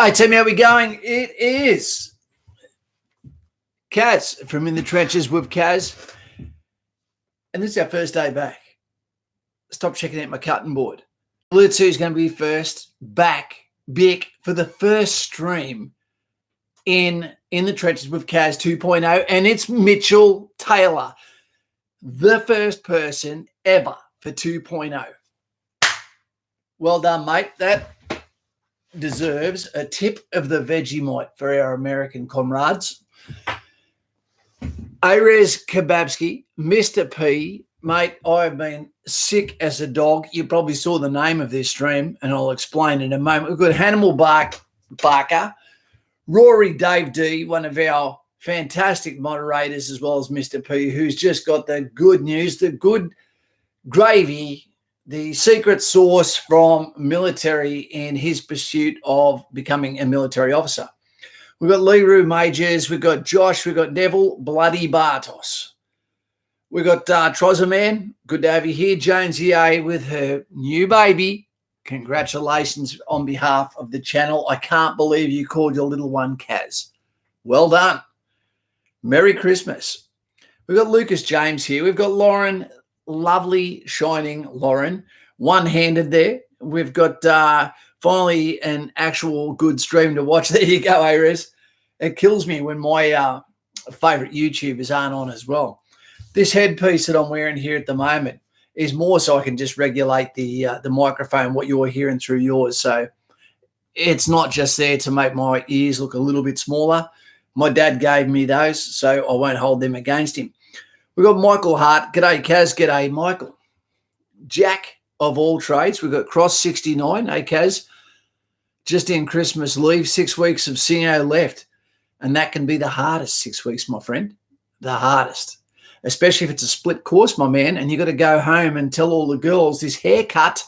Hey, Tim, how we going? It is Kaz from In the Trenches with Kaz. And this is our first day back. Stop checking out my cutting board. Blitz is going to be first back, big, for the first stream in the Trenches with Kaz 2.0. And it's Mitchell Taylor, the first person ever for 2.0. Well done, mate. That deserves a tip of the Vegemite for our American comrades. Arez Kebabski, Mr. P, mate, I've been sick as a dog. You probably saw the name of this stream, and I'll explain in a moment. We've got Hannibal Barker, Rory Dave D, one of our fantastic moderators, as well as Mr. P, who's just got the good news, the good gravy, the secret sauce from military in his pursuit of becoming a military officer. We've got Leroy Majors, we've got Josh, we've got Neville Bloody Bartos. We've got Trozaman, good to have you here. Jonesy A with her new baby. Congratulations on behalf of the channel. I can't believe you called your little one Kaz. Well done. Merry Christmas. We've got Lucas James here. We've got Lauren, lovely, shining Lauren, one-handed there. We've got finally an actual good stream to watch. There you go, Ares. It kills me when my favourite YouTubers aren't on as well. This headpiece that I'm wearing here at the moment is more so I can just regulate the microphone, what you're hearing through yours. So it's not just there to make my ears look a little bit smaller. My dad gave me those, so I won't hold them against him. We've got Michael Hart. G'day, Kaz. G'day, Michael. Jack of all trades. We've got Cross 69. Hey, Kaz. Just in Christmas leave, 6 weeks of CIO left. And that can be the hardest 6 weeks, my friend. The hardest. Especially if it's a split course, my man, and you've got to go home and tell all the girls this haircut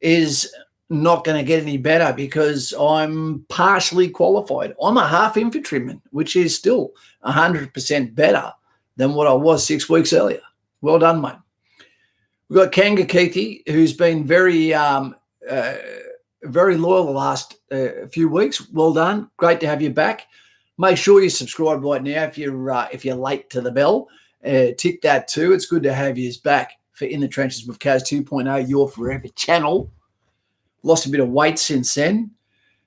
is not going to get any better because I'm partially qualified. I'm a half infantryman, which is still 100% better than what I was 6 weeks earlier. Well done, mate. We've got Kanga Keithy, who's been very loyal the last few weeks. Well done. Great to have you back. Make sure you subscribe right now if you're late to the bell. Tick that too. It's good to have you back for In the Trenches with Kaz 2.0, your forever channel. Lost a bit of weight since then.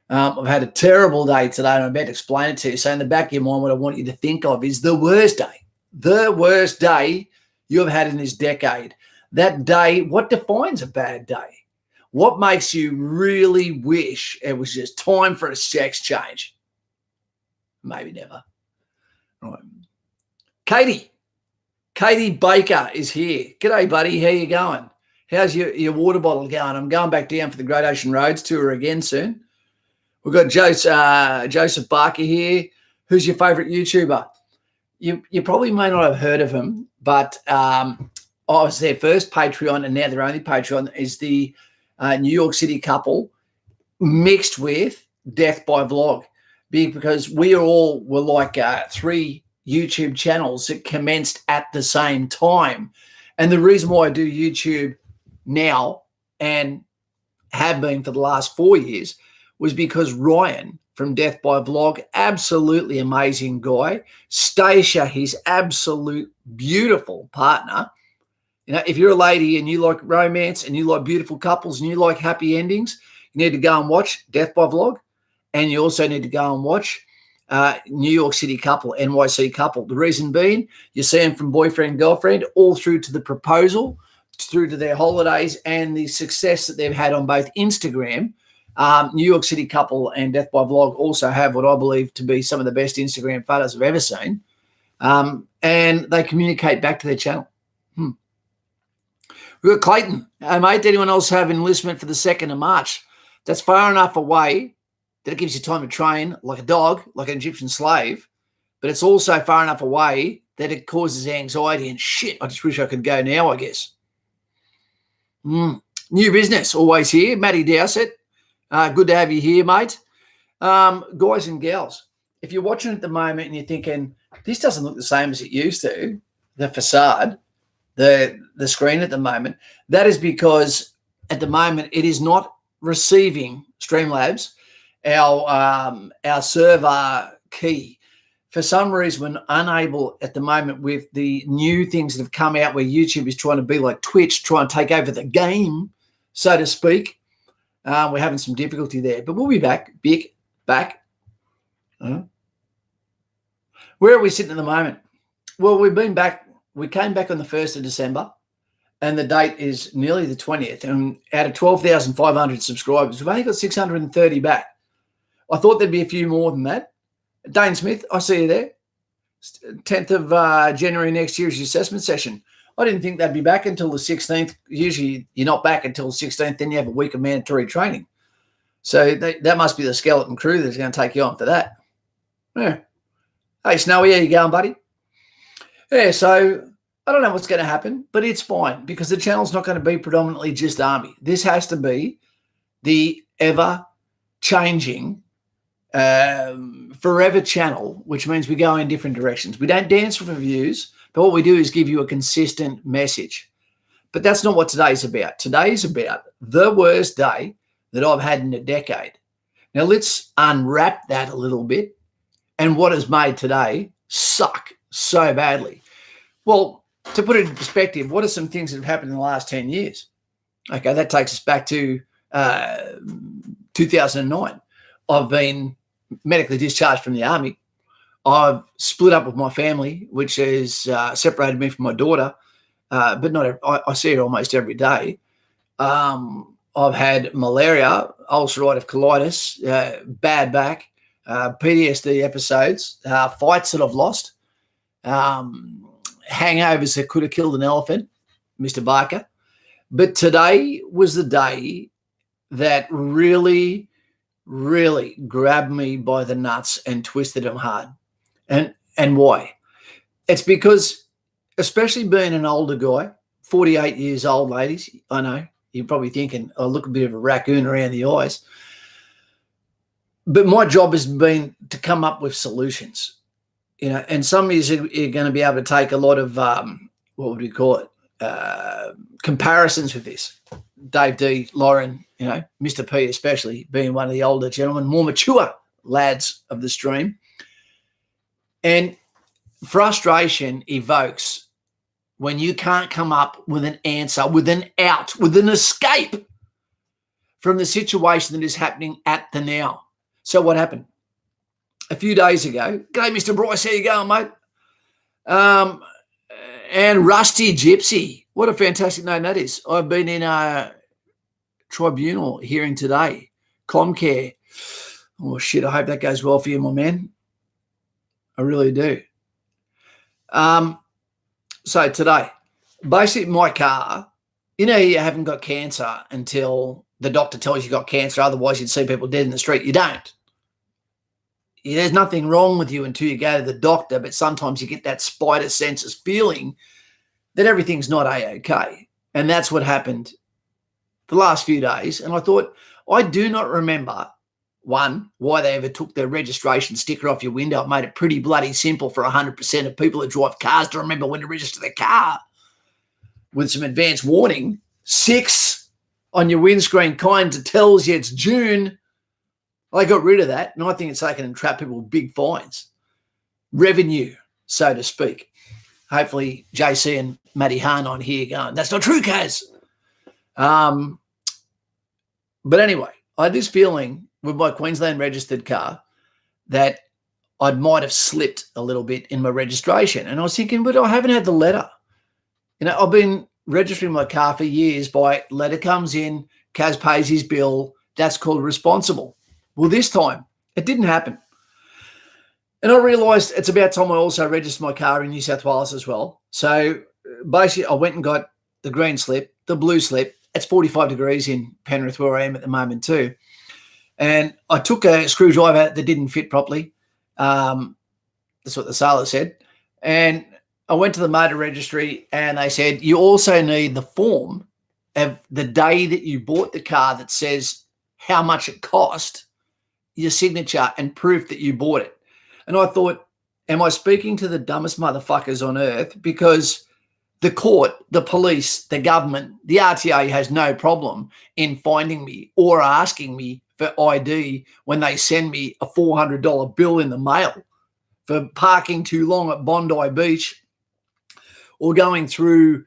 I've had a terrible day today, and I'm about to explain it to you. So in the back of your mind, what I want you to think of is the worst day you've had in this decade. That day, what defines a bad day? What makes you really wish it was just time for a sex change? Maybe never. All right. Katie Baker is here. G'day, buddy. How you going? How's your water bottle going? I'm going back down for the Great Ocean Roads tour again soon. We've got Joseph Barker here. Who's your favourite YouTuber? You probably may not have heard of him, but I was their first Patreon, and now their only Patreon is the New York City couple mixed with Death by Vlog, because we all were like three YouTube channels that commenced at the same time. And the reason why I do YouTube now and have been for the last 4 years was because Ryan from Death by Vlog, absolutely amazing guy. Stacia, his absolute beautiful partner. You know, if you're a lady and you like romance and you like beautiful couples and you like happy endings, you need to go and watch Death by Vlog. And you also need to go and watch New York City couple, NYC couple. The reason being, you see them from boyfriend, girlfriend, all through to the proposal, through to their holidays and the success that they've had on both Instagram. New York City couple and Death by Vlog also have what I believe to be some of the best Instagram photos I've ever seen. And they communicate back to their channel. We've got Clayton. Hey, mate, anyone else have enlistment for the 2nd of March? That's far enough away that it gives you time to train like a dog, like an Egyptian slave, but it's also far enough away that it causes anxiety and shit. I just wish I could go now, I guess. New business, always here. Matty Dowsett, good to have you here, mate. Guys and gals, if you're watching at the moment and you're thinking, this doesn't look the same as it used to, the facade, the screen at the moment, that is because at the moment it is not receiving Streamlabs our server key. For some reason, we're unable at the moment with the new things that have come out where YouTube is trying to be like Twitch, trying to take over the game, so to speak. We're having some difficulty there, but we'll be back. Back. Where are we sitting at the moment? Well, we've been back. We came back on the 1st of December, and the date is nearly the 20th. And out of 12,500 subscribers, we've only got 630 back. I thought there'd be a few more than that. Dane Smith, I see you there. 10th of January next year is your assessment session. I didn't think they'd be back until the 16th. Usually you're not back until the 16th, then you have a week of mandatory training. So that must be the skeleton crew that's going to take you on for that. Yeah. Hey, Snowy, how you going, buddy? Yeah, so I don't know what's going to happen, but it's fine because the channel's not going to be predominantly just Army. This has to be the ever-changing, forever channel, which means we go in different directions. We don't dance for views, but what we do is give you a consistent message. But that's not what today's about. Today's about the worst day that I've had in a decade. Now, let's unwrap that a little bit and what has made today suck so badly. Well, to put it in perspective, what are some things that have happened in the last 10 years? Okay, that takes us back to 2009. I've been medically discharged from the Army. I've split up with my family, which has separated me from my daughter, but not. I see her almost every day. I've had malaria, ulcerative colitis, bad back, PTSD episodes, fights that I've lost, hangovers that could have killed an elephant, Mr. Barker. But today was the day that really grabbed me by the nuts and twisted them hard. And why? It's because, especially being an older guy, 48 years old, ladies, I know, you're probably thinking, I look a bit of a raccoon around the eyes. But my job has been to come up with solutions, and some of you are going to be able to take a lot of, what would we call it, comparisons with this. Dave D, Lauren, Mr. P especially, being one of the older gentlemen, more mature lads of the stream. And frustration evokes when you can't come up with an answer, with an out, with an escape from the situation that is happening at the now. So what happened? A few days ago, g'day, Mr. Bryce, how you going, mate? And Rusty Gypsy, what a fantastic name that is. I've been in a tribunal hearing today, Comcare. Oh, shit, I hope that goes well for you, my man. I really do. So today, basically my car, you haven't got cancer until the doctor tells you got cancer. Otherwise, you'd see people dead in the street. You don't. There's nothing wrong with you until you go to the doctor, but sometimes you get that spider senses feeling that everything's not A-OK. And that's what happened the last few days. And I thought, I do not remember, one, why they ever took the registration sticker off your window. It made it pretty bloody simple for 100% of people that drive cars to remember when to register their car with some advance warning. 6 on your windscreen kind of tells you it's June. I got rid of that, and I think it's taken and trapped people with big fines. Revenue, so to speak. Hopefully JC and Matty Hahn on here going, that's not true, Kaz. But anyway, I had this feeling with my Queensland registered car that I might have slipped a little bit in my registration. And I was thinking, but I haven't had the letter. I've been registering my car for years by letter comes in, Kaz pays his bill. That's called responsible. Well, this time it didn't happen. And I realised it's about time I also registered my car in New South Wales as well. So basically I went and got the green slip, the blue slip. It's 45 degrees in Penrith where I am at the moment too. And I took a screwdriver that didn't fit properly. That's what the sailor said. And I went to the motor registry and they said, you also need the form of the day that you bought the car that says how much it cost, your signature and proof that you bought it. And I thought, am I speaking to the dumbest motherfuckers on earth? Because the court, the police, the government, the RTA has no problem in finding me or asking me for ID when they send me a $400 bill in the mail for parking too long at Bondi Beach or going through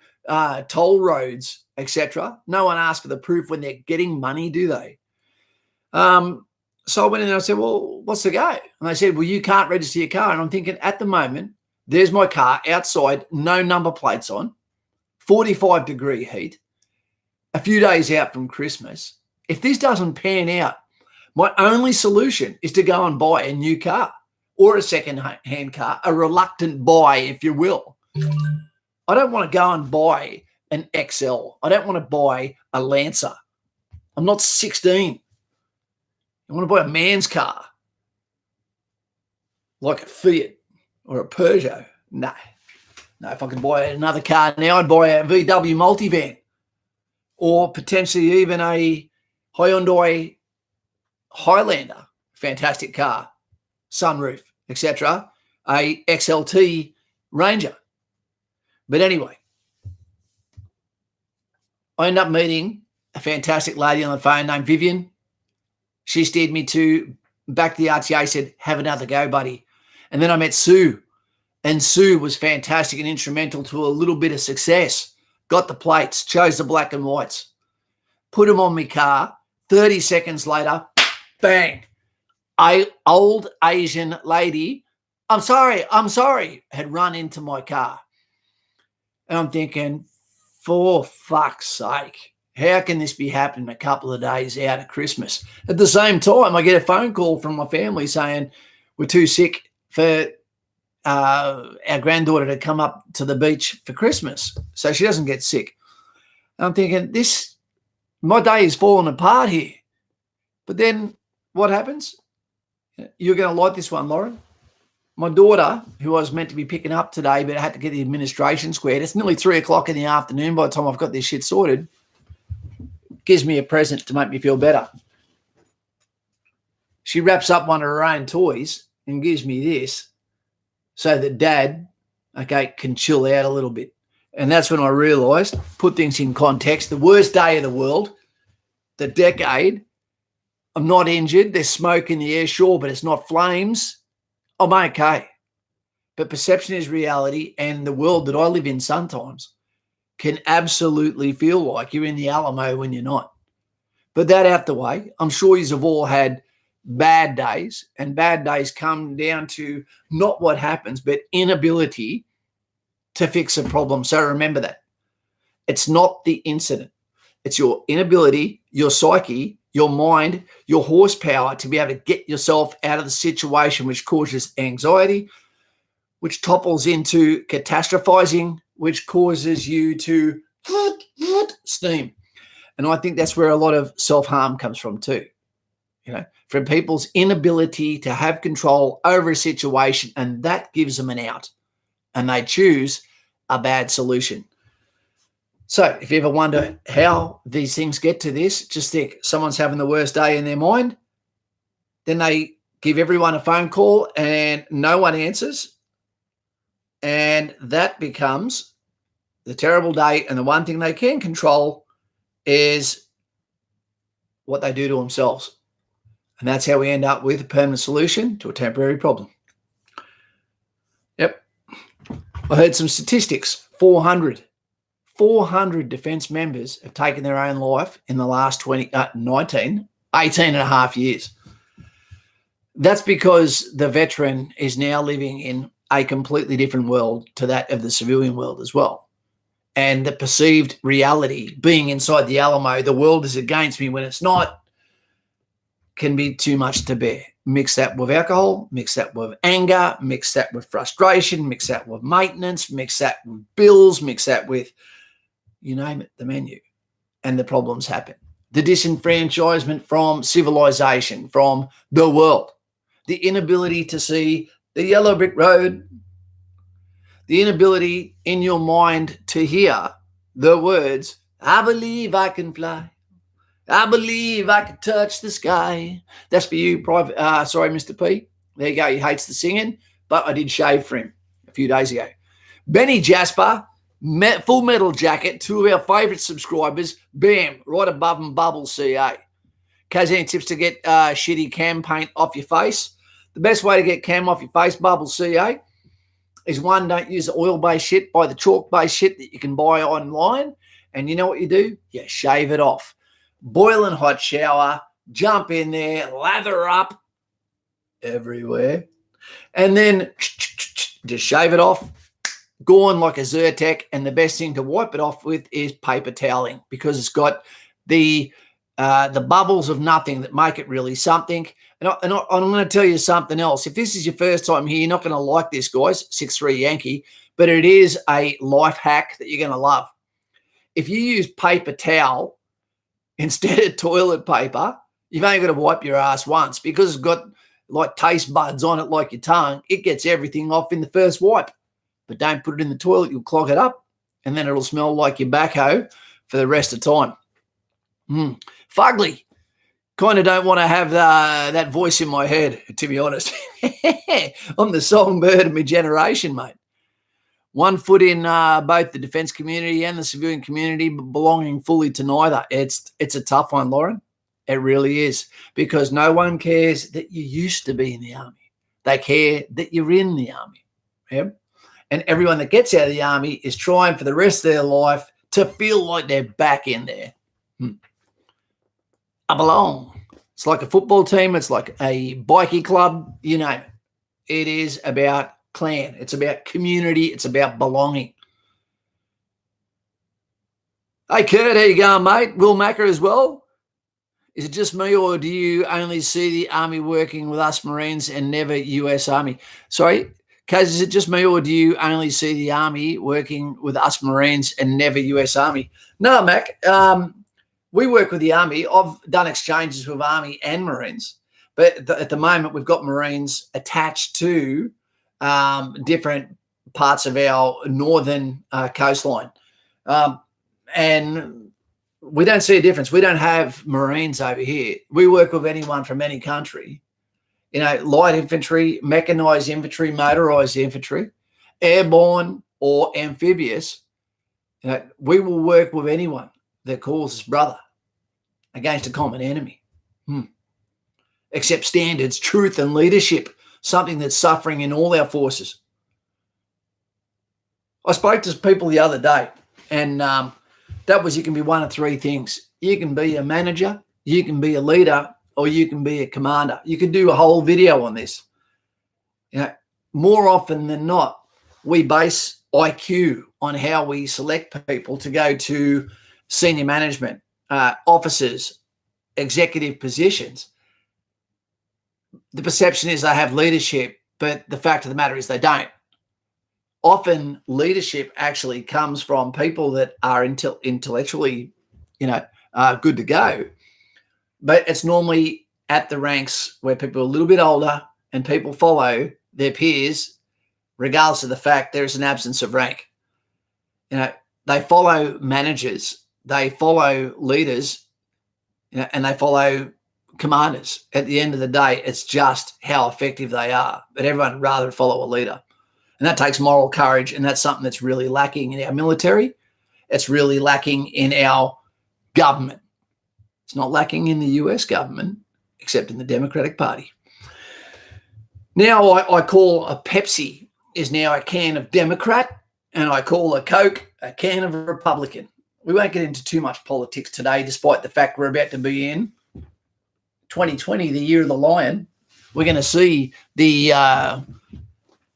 toll roads, etc. No one asks for the proof when they're getting money, do they? So I went in and I said, well, what's the go? And they said, well, you can't register your car. And I'm thinking, at the moment, there's my car outside, no number plates on, 45-degree heat, a few days out from Christmas. If this doesn't pan out, my only solution is to go and buy a new car or a second-hand car, a reluctant buy, if you will. I don't want to go and buy an XL. I don't want to buy a Lancer. I'm not 16. I want to buy a man's car, like a Fiat or a Peugeot. No. If I could buy another car now, I'd buy a VW multivan or potentially even a Hyundai Highlander, fantastic car, sunroof, etc., a XLT Ranger. But anyway, I ended up meeting a fantastic lady on the phone named Vivian. She steered me back to the RTA, said, have another go, buddy. And then I met Sue, and Sue was fantastic and instrumental to a little bit of success. Got the plates, chose the black and whites, put them on my car. 30 seconds later, bang, old Asian lady, I'm sorry, had run into my car. And I'm thinking, for fuck's sake, how can this be happening a couple of days out of Christmas? At the same time, I get a phone call from my family saying we're too sick for our granddaughter to come up to the beach for Christmas so she doesn't get sick. And I'm thinking, my day is falling apart here. But then what happens? You're going to like this one, Lauren. My daughter, who I was meant to be picking up today, but I had to get the administration squared. It's nearly 3 o'clock in the afternoon by the time I've got this shit sorted. Gives me a present to make me feel better. She wraps up one of her own toys and gives me this so that Dad, can chill out a little bit. And that's when I realised, put things in context, the worst day of the world, the decade. I'm not injured. There's smoke in the air, sure, but it's not flames. I'm okay. But perception is reality, and the world that I live in sometimes can absolutely feel like you're in the Alamo when you're not. But that out the way, I'm sure you've all had bad days, and bad days come down to not what happens, but inability to fix a problem. So remember that. It's not the incident. It's your inability, your psyche, your mind, your horsepower to be able to get yourself out of the situation, which causes anxiety, which topples into catastrophizing, which causes you to steam. And I think that's where a lot of self-harm comes from too. From people's inability to have control over a situation, and that gives them an out, and they choose a bad solution. So if you ever wonder how these things get to this, just think someone's having the worst day in their mind, then they give everyone a phone call and no one answers, and that becomes the terrible day, and the one thing they can control is what they do to themselves. And that's how we end up with a permanent solution to a temporary problem. Yep. I heard some statistics. 400 defence members have taken their own life in the last 18 and a half years. That's because the veteran is now living in a completely different world to that of the civilian world as well. And the perceived reality, being inside the Alamo, the world is against me when it's not, can be too much to bear. Mix that with alcohol, mix that with anger, mix that with frustration, mix that with maintenance, mix that with bills, mix that with, you name it, the menu. And the problems happen. The disenfranchisement from civilization, from the world. The inability to see the yellow brick road. The inability in your mind to hear the words, I believe I can fly. I believe I can touch the sky. That's for you, Mr. P. There you go. He hates the singing, but I did shave for him a few days ago. Benny Jasper, Full Metal Jacket, two of our favourite subscribers. Bam, right above them, Bubble CA. Kaz, any tips to get shitty cam paint off your face? The best way to get cam off your face, Bubbles CA, is one, don't use the oil-based shit. Buy the chalk-based shit that you can buy online. And you know what you do? You shave it off. Boiling hot shower, jump in there, lather up everywhere, and then just shave it off. Go on like a Zyrtec, and the best thing to wipe it off with is paper toweling, because it's got the bubbles of nothing that make it really something. And I'm going to tell you something else. If this is your first time here, you're not going to like this, guys, 6'3" Yankee, but it is a life hack that you're going to love. If you use paper towel instead of toilet paper, you've only got to wipe your ass once, because it's got like taste buds on it like your tongue. It gets everything off in the first wipe. But don't put it in the toilet. You'll clog it up, and then it'll smell like your backhoe for the rest of the time. Fugly. Kind of don't want to have that voice in my head, to be honest. I'm the songbird of my generation, mate. 1 foot in both the defence community and the civilian community, but belonging fully to neither. It's a tough one, Lauren. It really is, because no one cares that you used to be in the army. They care that you're in the army. Yeah? And everyone that gets out of the army is trying for the rest of their life to feel like they're back in there. I belong. It's like a football team. It's like a bikie club. You name it. It is about clan. It's about community. It's about belonging. Hey, Kurt, how you going, mate? Will Macker as well. Is it just me, or do you only see the army working with us Marines and never US Army? Sorry, Kaz, is it just me, or do you only see the army working with us Marines and never US Army? No, Mac. We work with the army. I've done exchanges with army and Marines, but at the moment we've got Marines attached to different parts of our northern coastline. And we don't see a difference. We don't have Marines over here. We work with anyone from any country. You know, light infantry, mechanized infantry, motorized infantry, airborne or amphibious. You know, we will work with anyone that calls us brother against a common enemy. Accept standards, truth, and leadership, something that's suffering in all our forces. I spoke to people the other day, and that was, you can be one of three things. You can be a manager, you can be a leader, or you can be a commander. You could do a whole video on this. You know, more often than not, we base IQ on how we select people to go to senior management, officers, executive positions. The perception is they have leadership, but the fact of the matter is they don't. Often leadership actually comes from people that are intellectually, good to go. But it's normally at the ranks where people are a little bit older and people follow their peers, regardless of the fact there's an absence of rank. You know, they follow managers, they follow leaders, and they follow commanders. At the end of the day, it's just how effective they are. But everyone would rather follow a leader. And that takes moral courage, and that's something that's really lacking in our military. It's really lacking in our government. It's not lacking in the US government, except in the Democratic Party. Now I call a Pepsi is now a can of Democrat, and I call a Coke a can of Republican. We won't get into too much politics today, despite the fact we're about to be in 2020, the year of the lion. We're going to see the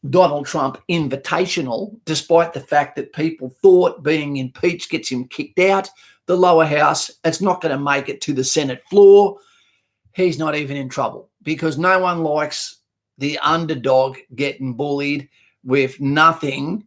Donald Trump invitational, despite the fact that people thought being impeached gets him kicked out the lower house. It's not going to make it to the Senate floor. He's not even in trouble, because no one likes the underdog getting bullied with nothing,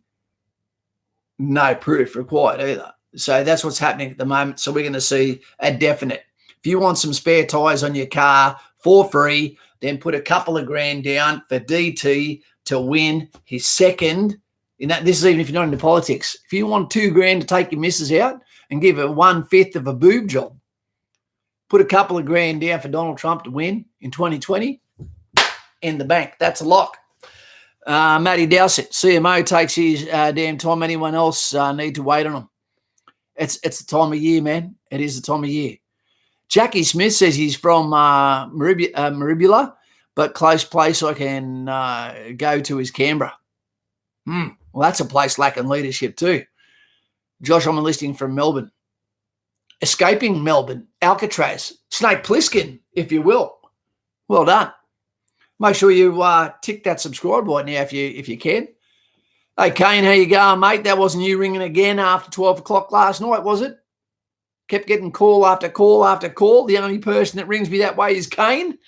no proof required either. So that's what's happening at the moment. So we're going to see a definite. If you want some spare tires on your car for free, then put a couple of grand down for DT to win his second. This is even if you're not into politics. If you want $2,000 to take your missus out and give her 1/5 of a boob job, put a couple of grand down for Donald Trump to win in 2020 in the bank. That's a lock. Matty Dowsett, CMO takes his damn time. Anyone else need to wait on him? It's the time of year, man. It is the time of year. Jackie Smith says he's from Maribula, but close place I can go to is Canberra. Well, that's a place lacking leadership too. Josh, I'm enlisting from Melbourne. Escaping Melbourne, Alcatraz, Snake Plissken, if you will. Well done. Make sure you tick that subscribe button now if you can. Hey, Kane, how you going, mate? That wasn't you ringing again after 12 o'clock last night, was it? Kept getting call after call after call. The only person that rings me that way is Kane.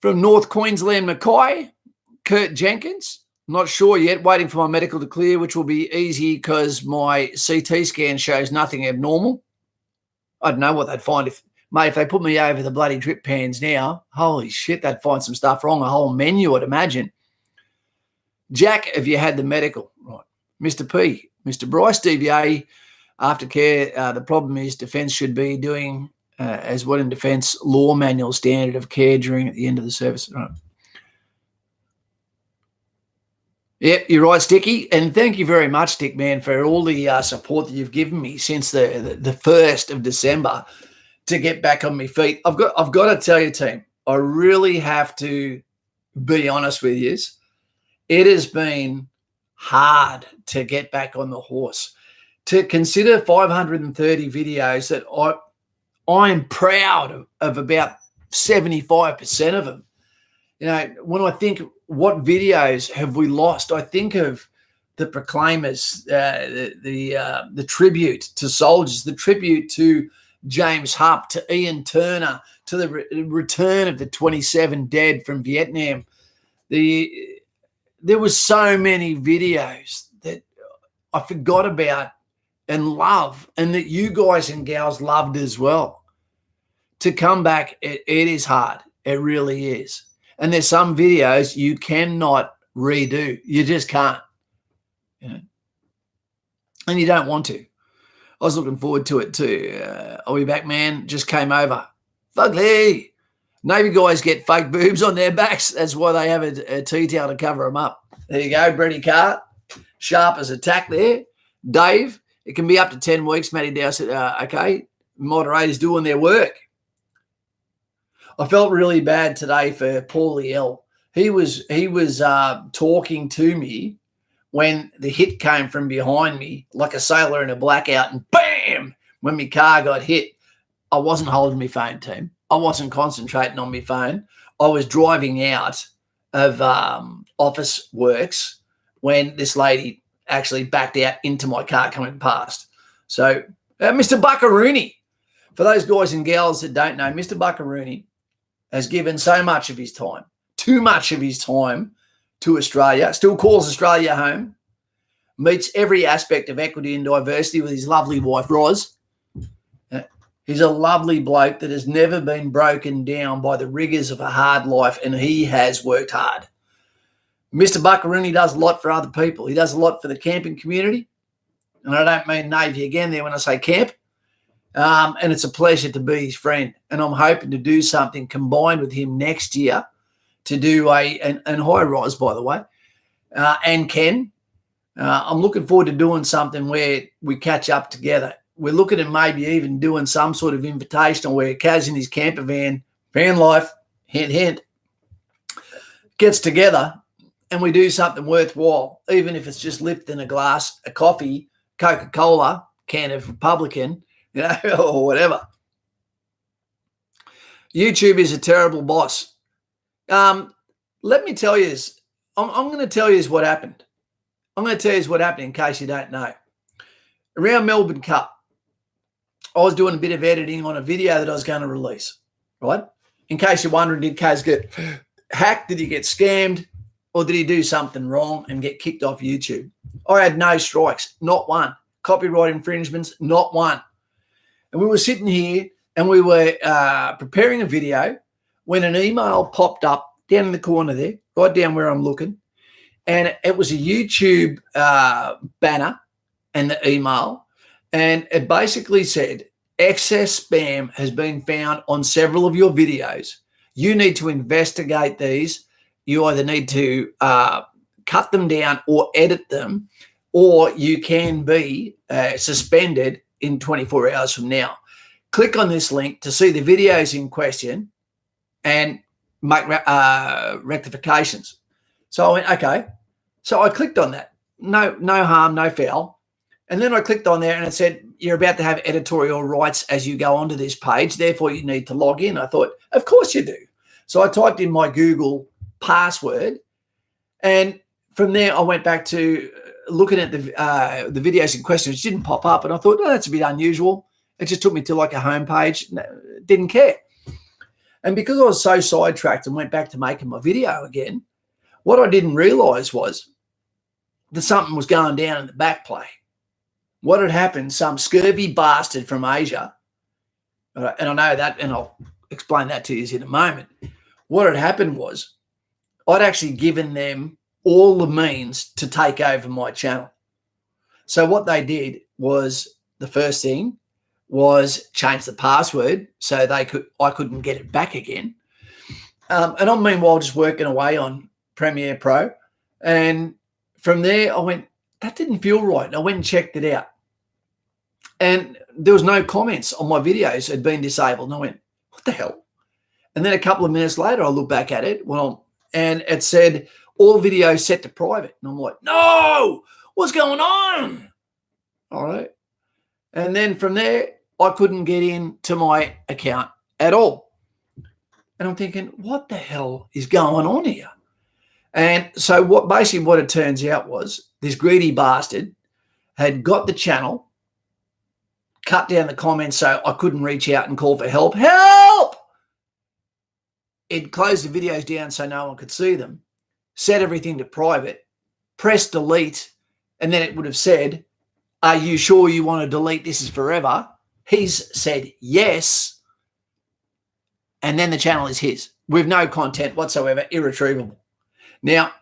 From North Queensland, Mackay, Kurt Jenkins. Not sure yet, waiting for my medical to clear, which will be easy because my CT scan shows nothing abnormal. I don't know what they'd find if they put me over the bloody drip pans now. Holy shit, they'd find some stuff wrong, a whole menu, I'd imagine. Jack, have you had the medical? Right. Mr. P, Mr. Bryce, DVA, aftercare. The problem is defence should be doing as what in defence law manual standard of care during at the end of the service. Right. Yep, you're right, Sticky. And thank you very much, Stick Man, for all the support that you've given me since the 1st of December to get back on my feet. I've got to tell you, team, I really have to be honest with you. It has been hard to get back on the horse. To consider 530 videos that I am proud of about 75% of them. You know, when I think what videos have we lost, I think of the Proclaimers, the tribute to soldiers, the tribute to James Hupp, to Ian Turner, to the return of the 27 dead from Vietnam. There was so many videos that I forgot about and love, and that you guys and gals loved as well. To come back, it is hard. It really is. And there's some videos you cannot redo. You just can't. You know? And you don't want to. I was looking forward to it too. I'll be back, man. Just came over. Fugly. Navy guys get fake boobs on their backs. That's why they have a tea towel to cover them up. There you go, Brady Cart. Sharp as a tack there. Dave, it can be up to 10 weeks, Matty Dowsett. Okay, moderators doing their work. I felt really bad today for Paulie L. He was talking to me when the hit came from behind me like a sailor in a blackout, and bam, when my car got hit. I wasn't holding my phone, team. I wasn't concentrating on my phone. I was driving out of Office Works when this lady actually backed out into my car coming past. So Mr. Buckaroony, for those guys and gals that don't know, Mr. Buckaroony has given so much of his time, too much of his time to Australia, still calls Australia home, meets every aspect of equity and diversity with his lovely wife, Roz. He's a lovely bloke that has never been broken down by the rigours of a hard life, and he has worked hard. Mr. Buckaroony does a lot for other people. He does a lot for the camping community, and I don't mean Navy again there when I say camp. And it's a pleasure to be his friend. And I'm hoping to do something combined with him next year to do and hi, Roz, by the way, and Ken. I'm looking forward to doing something where we catch up together. We're looking at maybe even doing some sort of invitational where Kaz in his camper van life, hint, hint, gets together and we do something worthwhile, even if it's just lifting a glass of coffee, Coca-Cola, can of Republican, you know, or whatever. YouTube is a terrible boss. Let me tell you, I'm going to tell you what happened. I'm going to tell you what happened in case you don't know. Around Melbourne Cup, I was doing a bit of editing on a video that I was going to release, right? In case you're wondering, did Kaz get hacked? Did he get scammed? Or did he do something wrong and get kicked off YouTube? I had no strikes, not one. Copyright infringements, not one. And we were sitting here and we were preparing a video when an email popped up down in the corner there, right down where I'm looking. And it was a YouTube banner and the email. And it basically said, excess spam has been found on several of your videos. You need to investigate these. You either need to cut them down or edit them, or you can be suspended in 24 hours from now. click on this link to see the videos in question and make rectifications. So I went, okay. So I clicked on that. No harm, no foul. And then I clicked on there and it said, you're about to have editorial rights as you go onto this page. Therefore, you need to log in. I thought, of course you do. So I typed in my Google password. And from there, I went back to looking at the videos in question, which didn't pop up. And I thought, oh, that's a bit unusual. It just took me to like a homepage. Didn't care. And because I was so sidetracked and went back to making my video again, what I didn't realize was that something was going down in the back play. What had happened, some scurvy bastard from Asia, and I know that, and I'll explain that to you in a moment. What had happened was I'd actually given them all the means to take over my channel. So what they did was, the first thing was change the password so I couldn't get it back again. And I'm meanwhile just working away on Premiere Pro. And from there I went, that didn't feel right. And I went and checked it out. And there was no comments on my videos had been disabled. And I went, what the hell? And then a couple of minutes later, I looked back at it, and it said, all videos set to private. And I'm like, no, what's going on? All right. And then from there, I couldn't get into my account at all. And I'm thinking, what the hell is going on here? And so what it turns out was, this greedy bastard had got the channel, cut down the comments so I couldn't reach out and call for help. Help! It closed the videos down so no one could see them, set everything to private, press delete, and then it would have said, are you sure you want to delete this is forever? He's said yes, and then the channel is his with no content whatsoever, irretrievable. Now,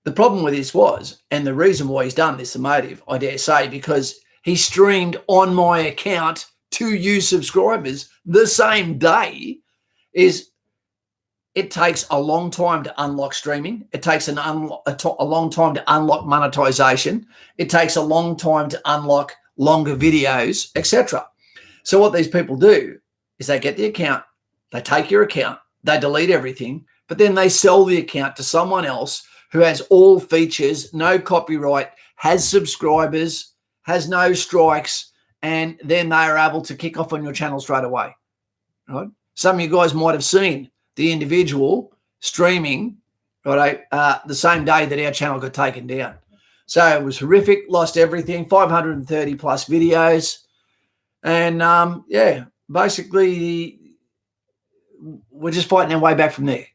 the problem with this was, and the reason why he's done this, the motive, I dare say, because he streamed on my account to you subscribers the same day, is it takes a long time to unlock streaming. It takes a long time to unlock monetization. It takes a long time to unlock longer videos, etc. So what these people do is they get the account, they take your account, they delete everything, but then they sell the account to someone else who has all features, no copyright, has subscribers, has no strikes, and then they are able to kick off on your channel straight away. Right? Some of you guys might have seen the individual streaming, right, the same day that our channel got taken down. So it was horrific, lost everything, 530 plus videos. And yeah, basically we're just fighting our way back from there.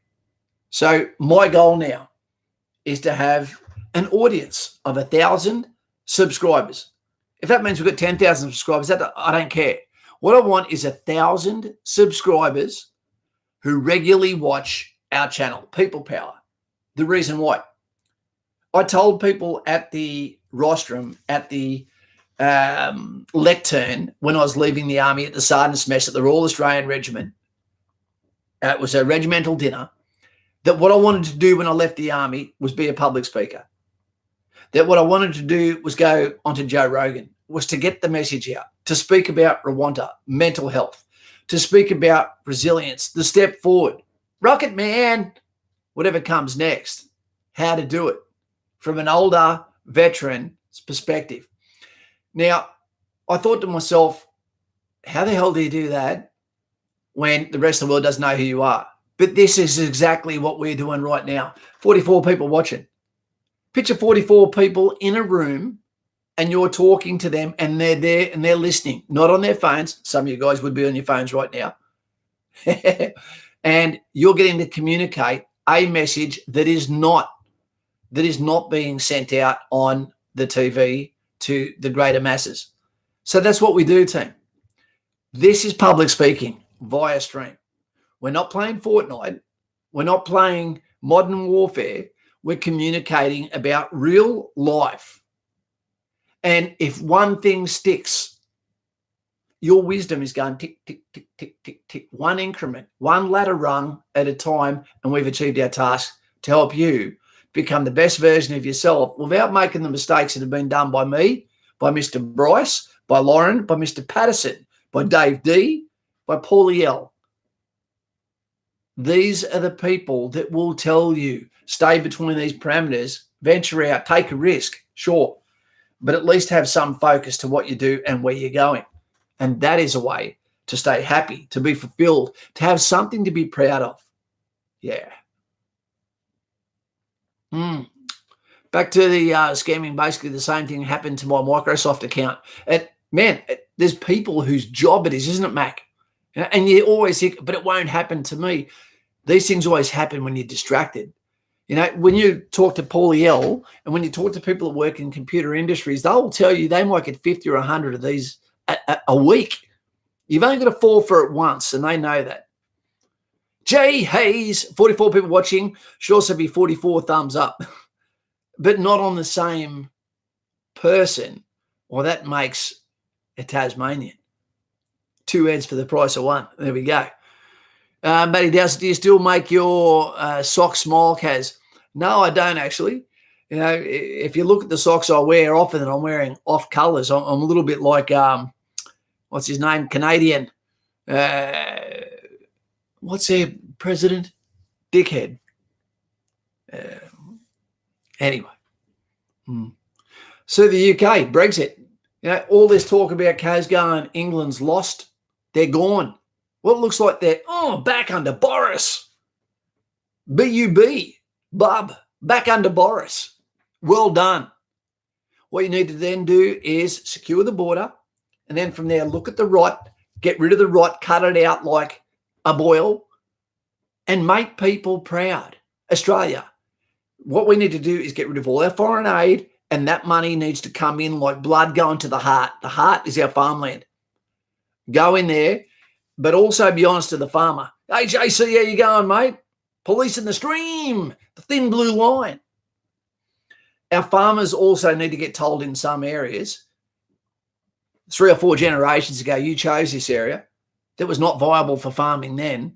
So my goal now is to have an audience of 1,000 subscribers. If that means we've got 10,000 subscribers, I don't care. What I want is 1,000 subscribers who regularly watch our channel, People Power. The reason why. I told people at the rostrum, at the lectern, when I was leaving the army at the Sergeant's Mess at the Royal Australian Regiment, it was a regimental dinner, that what I wanted to do when I left the army was be a public speaker. That what I wanted to do was go onto Joe Rogan, was to get the message out, to speak about Rwanda, mental health, to speak about resilience, the step forward, Rocket Man, whatever comes next, how to do it from an older veteran's perspective. Now, I thought to myself, how the hell do you do that when the rest of the world doesn't know who you are? But this is exactly what we're doing right now. 44 people watching. Picture 44 people in a room and you're talking to them and they're there and they're listening, not on their phones. Some of you guys would be on your phones right now. And you're getting to communicate a message that is not being sent out on the TV to the greater masses. So that's what we do, team. This is public speaking via stream. We're not playing Fortnite. We're not playing Modern Warfare. We're communicating about real life. And if one thing sticks, your wisdom is going tick, tick, tick, tick, tick, tick, one increment, one ladder rung at a time, and we've achieved our task to help you become the best version of yourself without making the mistakes that have been done by me, by Mr. Bryce, by Lauren, by Mr. Patterson, by Dave D, by Paulie L. These are the people that will tell you, stay between these parameters, venture out, take a risk, sure, but at least have some focus to what you do and where you're going. And that is a way to stay happy, to be fulfilled, to have something to be proud of. Yeah. Back to the scamming, basically the same thing happened to my Microsoft account. And man, there's people whose job it is, isn't it, Mac? And you always think, but it won't happen to me. These things always happen when you're distracted. You know, when you talk to Paulie L and when you talk to people that work in computer industries, they'll tell you they might get 50 or 100 of these a week. You've only got to fall for it once, and they know that. Jay Hayes, 44 people watching, should also be 44 thumbs up, but not on the same person. Well, that makes a Tasmanian. 2 heads for the price of one. There we go. Matty Dowsett, do you still make your socks small, Kaz? No, I don't actually. You know, if you look at the socks I wear, often I'm wearing off colours. I'm a little bit like, what's his name? Canadian. What's their president? Dickhead. Anyway. So the UK, Brexit. You know, all this talk about Kaz going, England's lost. They're gone. Well, it looks like they're, back under Boris. B-U-B, Bub, back under Boris. Well done. What you need to then do is secure the border, and then from there, look at the rot, get rid of the rot, cut it out like a boil, and make people proud. Australia, what we need to do is get rid of all our foreign aid, and that money needs to come in like blood going to the heart. The heart is our farmland. Go in there, but also be honest to the farmer. Hey, JC, how you going, mate? Policing the stream, the thin blue line. Our farmers also need to get told in some areas, 3 or 4 generations ago, you chose this area that was not viable for farming then,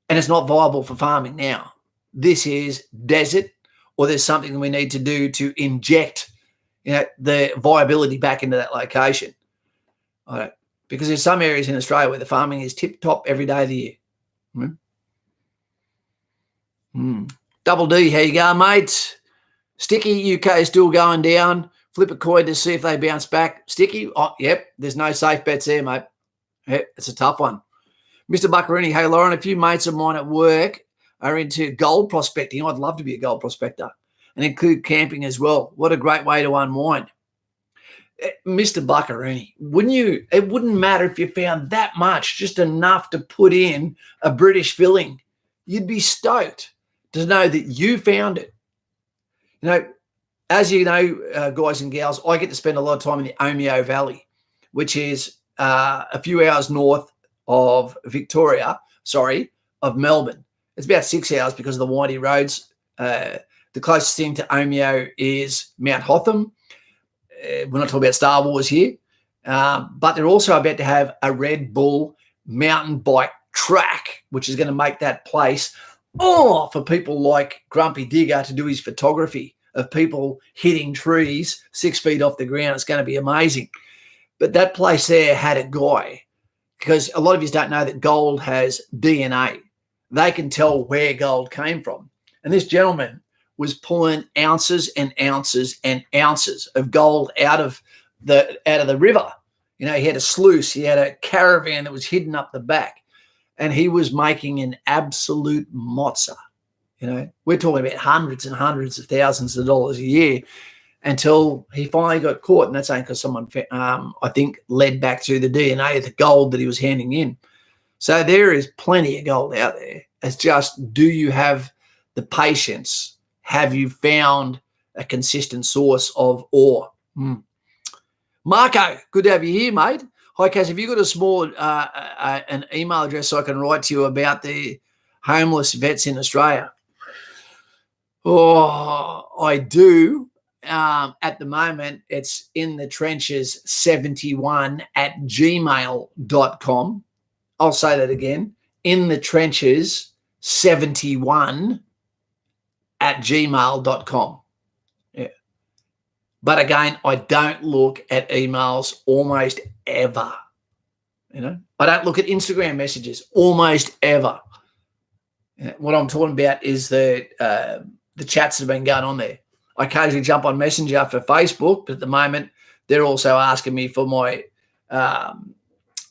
and it's not viable for farming now. This is desert, or there's something we need to do to inject, the viability back into that location. All right. Because there's some areas in Australia where the farming is tip-top every day of the year. Double D, how you going, mate? Sticky, UK is still going down. Flip a coin to see if they bounce back. Sticky, yep, there's no safe bets there, mate. Yep, it's a tough one. Mr. Buccarini, hey, Lauren, a few mates of mine at work are into gold prospecting. I'd love to be a gold prospector and include camping as well. What a great way to unwind. Mr. Buccarini, it wouldn't matter if you found that much, just enough to put in a British filling. You'd be stoked to know that you found it. As you know, guys and gals, I get to spend a lot of time in the Omeo Valley, which is a few hours north of Melbourne. It's about 6 hours because of the windy roads. The closest thing to Omeo is Mount Hotham. We're not talking about Star Wars here, but they're also about to have a Red Bull mountain bike track, which is going to make that place for people like Grumpy Digger to do his photography of people hitting trees 6 feet off the ground. It's going to be amazing. But that place there had a guy, because a lot of you don't know that gold has DNA. They can tell where gold came from. And this gentleman was pulling ounces and ounces and ounces of gold out of the river. He had a sluice, he had a caravan that was hidden up the back, and he was making an absolute mozza. We're talking about hundreds and hundreds of thousands of dollars a year until he finally got caught, and that's only because someone, I think, led back to the DNA of the gold that he was handing in. So there is plenty of gold out there. It's just, do you have the patience? Have you found a consistent source of ore? Marco, good to have you here, mate. Hi, Kaz. Have you got a small an email address so I can write to you about the homeless vets in Australia? Oh, I do. At the moment, it's in the trenches 71@gmail.com. I'll say that again. In the trenches 71@gmail.com. Yeah. But again, I don't look at emails almost ever. I don't look at Instagram messages almost ever. What I'm talking about is the chats that have been going on there. I occasionally jump on Messenger for Facebook, but at the moment they're also asking me for my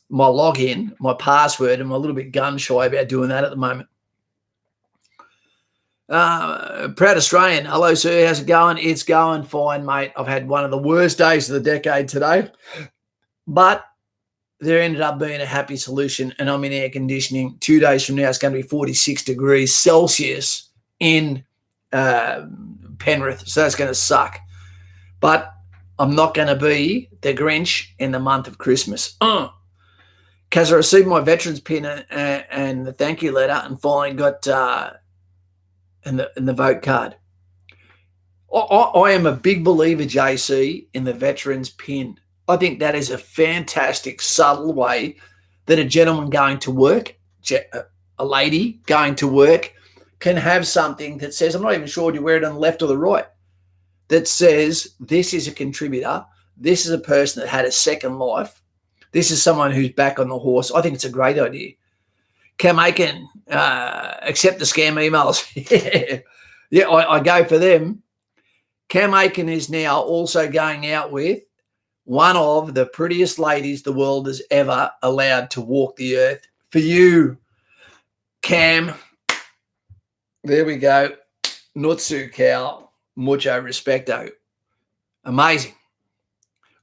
my login, my password, and I'm a little bit gun shy about doing that at the moment. Proud Australian. Hello, sir. How's it going? It's going fine, mate. I've had one of the worst days of the decade today, but there ended up being a happy solution, and I'm in air conditioning. 2 days from now, it's going to be 46 degrees Celsius in Penrith, so that's going to suck. But I'm not going to be the Grinch in the month of Christmas. Because I received my veterans pin and the thank you letter, and finally got and the vote card. I am a big believer, JC, in the veterans pin. I think that is a fantastic, subtle way that a gentleman going to work, a lady going to work, can have something that says, I'm not even sure do you wear it on the left or the right, that says this is a contributor, this is a person that had a second life, this is someone who's back on the horse. I think it's a great idea. Cam Aiken, accept the scam emails. Yeah, I go for them. Cam Aiken is now also going out with one of the prettiest ladies the world has ever allowed to walk the earth. For you, Cam, there we go. Nutsu cow, mucho respecto. Amazing.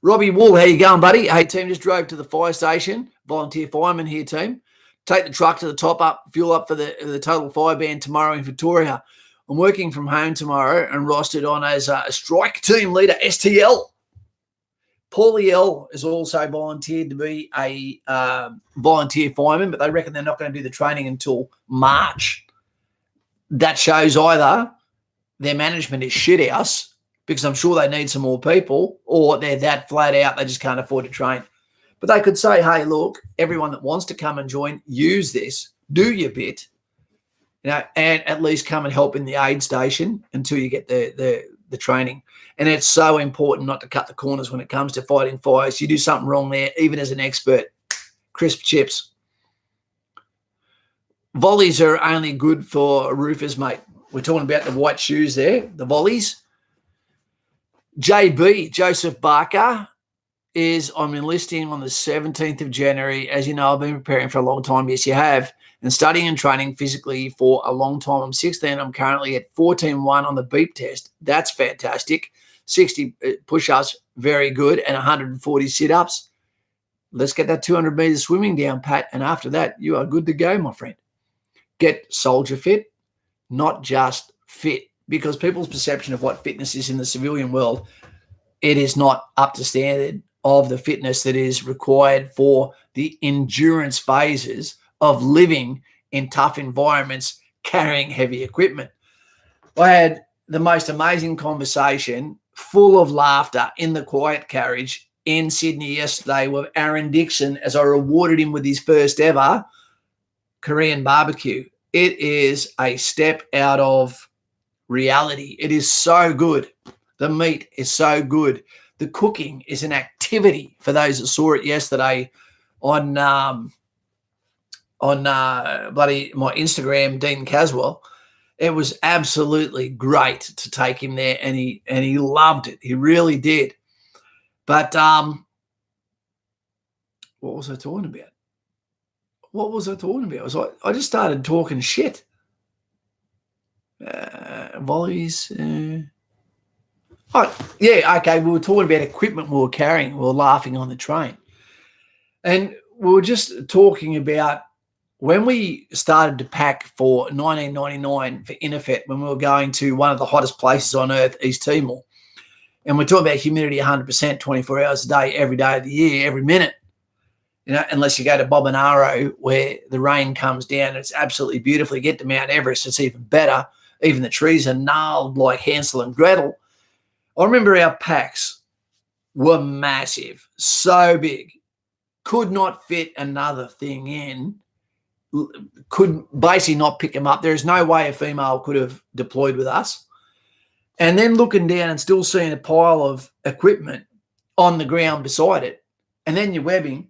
Robbie Wool, how you going, buddy? Hey, team, just drove to the fire station. Volunteer fireman here, team. Take the truck to the top up, fuel up for the total fire band tomorrow in Victoria. I'm working from home tomorrow and rostered on as a strike team leader, STL. Paulie L has also volunteered to be a volunteer fireman, but they reckon they're not going to do the training until March. That shows either their management is shit house, because I'm sure they need some more people, or they're that flat out they just can't afford to train. But they could say, hey, look, everyone that wants to come and join, use this, do your bit, and at least come and help in the aid station until you get the training. And it's so important not to cut the corners when it comes to fighting fires. You do something wrong there, even as an expert, crisp chips. Volleys are only good for roofers, mate. We're talking about the white shoes there, the volleys. JB, Joseph Barker, I'm enlisting on the 17th of January. As you know, I've been preparing for a long time. Yes, you have. And studying and training physically for a long time. I'm 16. I'm currently at 14.1 on the beep test. That's fantastic. 60 push-ups, very good, and 140 sit-ups. Let's get that 200 meters swimming down, Pat, and after that, you are good to go, my friend. Get soldier fit, not just fit, because people's perception of what fitness is in the civilian world, it is not up to standard of the fitness that is required for the endurance phases of living in tough environments, carrying heavy equipment. I had the most amazing conversation, full of laughter, in the quiet carriage in Sydney yesterday with Aaron Dixon as I rewarded him with his first ever Korean barbecue. It is a step out of reality. It is so good. The meat is so good. The cooking is an activity for those that saw it yesterday on bloody my Instagram, Dean Caswell. It was absolutely great to take him there, and he loved it. He really did. But what was I talking about? I just started talking shit. Volleys. Oh, yeah, okay. We were talking about equipment we were carrying. We were laughing on the train. And we were just talking about when we started to pack for 1999 for Inifet, when we were going to one of the hottest places on earth, East Timor. And we're talking about humidity 100%, 24 hours a day, every day of the year, every minute. You know, unless you go to Bobonaro where the rain comes down and it's absolutely beautiful. You get to Mount Everest, it's even better. Even the trees are gnarled like Hansel and Gretel. I remember our packs were massive, so big, could not fit another thing in, could basically not pick them up. There's no way a female could have deployed with us. And then looking down and still seeing a pile of equipment on the ground beside it, and then your webbing,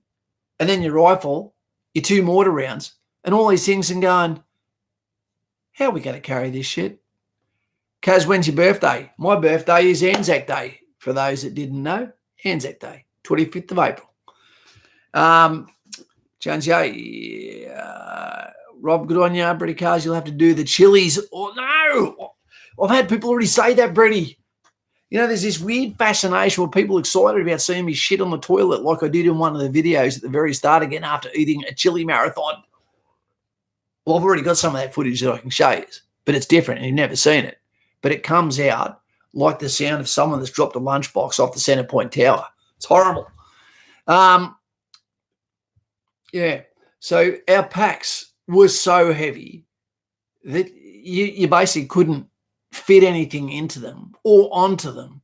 and then your rifle, your 2 mortar rounds, and all these things, and going, how are we going to carry this shit? Kaz, when's your birthday? My birthday is Anzac Day. For those that didn't know, Anzac Day, 25th of April. Jones, Rob, good on you. Brady Cars, you'll have to do the chilies. Oh, no. I've had people already say that, Brady. You know, there's this weird fascination where people are excited about seeing me shit on the toilet like I did in one of the videos at the very start again after eating a chili marathon. Well, I've already got some of that footage that I can show you, but it's different and you've never seen it. But it comes out like the sound of someone that's dropped a lunchbox off the Centre Point Tower. It's horrible. Yeah. So our packs were so heavy that you basically couldn't fit anything into them or onto them.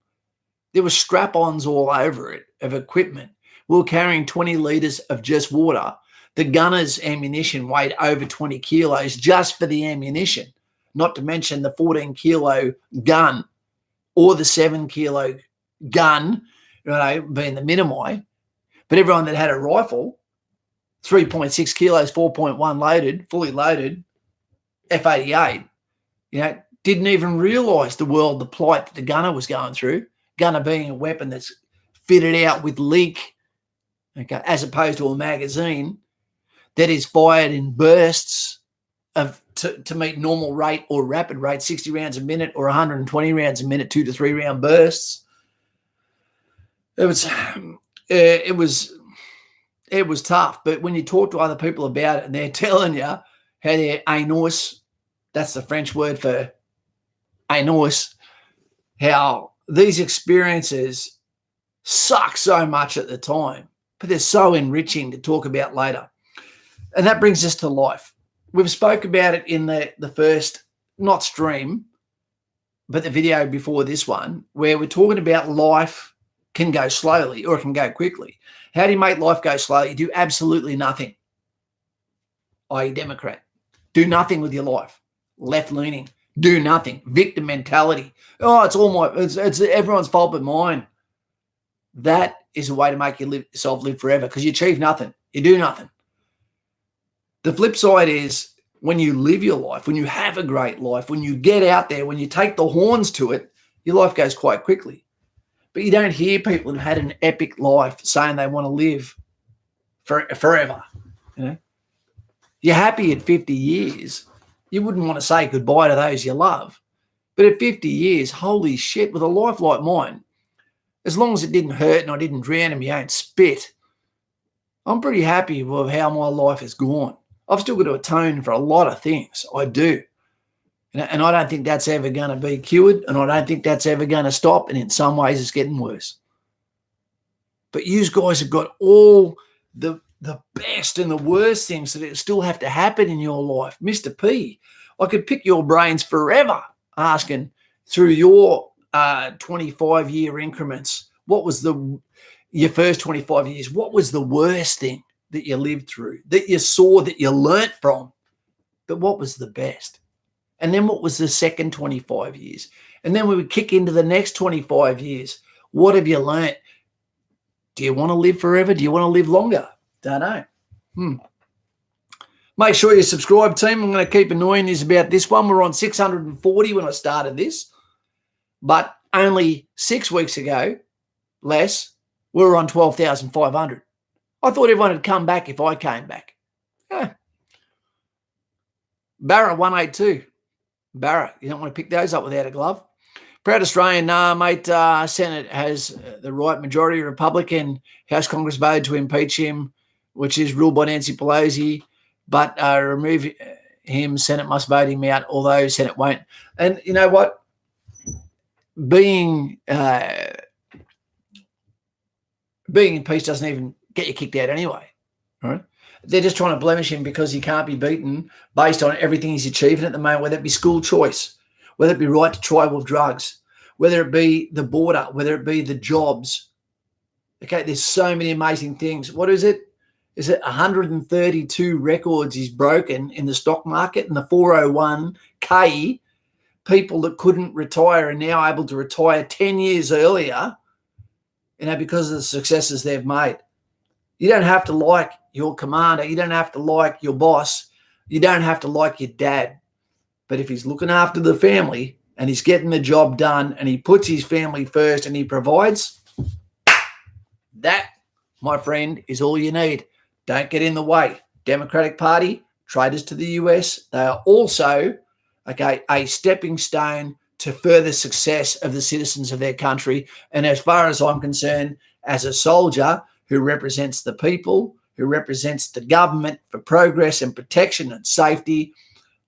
There were strap-ons all over it of equipment. We were carrying 20 litres of just water. The gunner's ammunition weighed over 20 kilos just for the ammunition, not to mention the 14-kilo gun or the 7-kilo gun, being the Minimi. But everyone that had a rifle, 3.6 kilos, 4.1 loaded, fully loaded, F88, didn't even realise the plight that the gunner was going through. Gunner being a weapon that's fitted out with leak, okay, as opposed to a magazine that is fired in bursts to meet normal rate or rapid rate, 60 rounds a minute or 120 rounds a minute, 2 to 3 round bursts. It was tough. But when you talk to other people about it and they're telling you how they're anus, that's the French word for anus, how these experiences suck so much at the time, but they're so enriching to talk about later. And that brings us to life. We've spoke about it in the first, not stream, but the video before this one, where we're talking about life can go slowly or it can go quickly. How do you make life go slowly? You do absolutely nothing. i.e. Democrat. Do nothing with your life. Left-leaning. Do nothing. Victim mentality. Oh, it's everyone's fault but mine. That is a way to make yourself live forever because you achieve nothing. You do nothing. The flip side is when you live your life, when you have a great life, when you get out there, when you take the horns to it, your life goes quite quickly. But you don't hear people who've had an epic life saying they want to live forever. You're happy at 50 years. You wouldn't want to say goodbye to those you love. But at 50 years, holy shit, with a life like mine, as long as it didn't hurt and I didn't drown in my own spit, I'm pretty happy with how my life has gone. I've still got to atone for a lot of things. I do. And I don't think that's ever going to be cured, and I don't think that's ever going to stop, and in some ways it's getting worse. But you guys have got all the best and the worst things that still have to happen in your life. Mr. P, I could pick your brains forever asking through your 25-year increments, what was your first 25 years, what was the worst thing that you lived through, that you saw, that you learnt from, but what was the best? And then what was the second 25 years? And then we would kick into the next 25 years. What have you learnt? Do you want to live forever? Do you want to live longer? Don't know. Make sure you subscribe, team. I'm going to keep annoying you about this one. We're on 640 when I started this, but only 6 weeks ago, less, we were on 12,500. I thought everyone had come back if I came back. Barra 182. Barra, you don't want to pick those up without a glove. Proud Australian, mate. Senate has the right majority. Republican House Congress voted to impeach him, which is ruled by Nancy Pelosi, but remove him. Senate must vote him out, although Senate won't. And you know what? Being impeached doesn't even get you kicked out anyway, right? They're just trying to blemish him because he can't be beaten based on everything he's achieving at the moment, whether it be school choice, whether it be right to try with drugs, whether it be the border, whether it be the jobs. Okay, there's so many amazing things. What is it? Is it 132 records he's broken in the stock market, and the 401k people that couldn't retire are now able to retire 10 years earlier, because of the successes they've made. You don't have to like your commander. You don't have to like your boss. You don't have to like your dad. But if he's looking after the family and he's getting the job done and he puts his family first and he provides, that, my friend, is all you need. Don't get in the way. Democratic Party, traitors to the US, they are also, a stepping stone to further success of the citizens of their country. And as far as I'm concerned, as a soldier who represents the people, who represents the government for progress and protection and safety,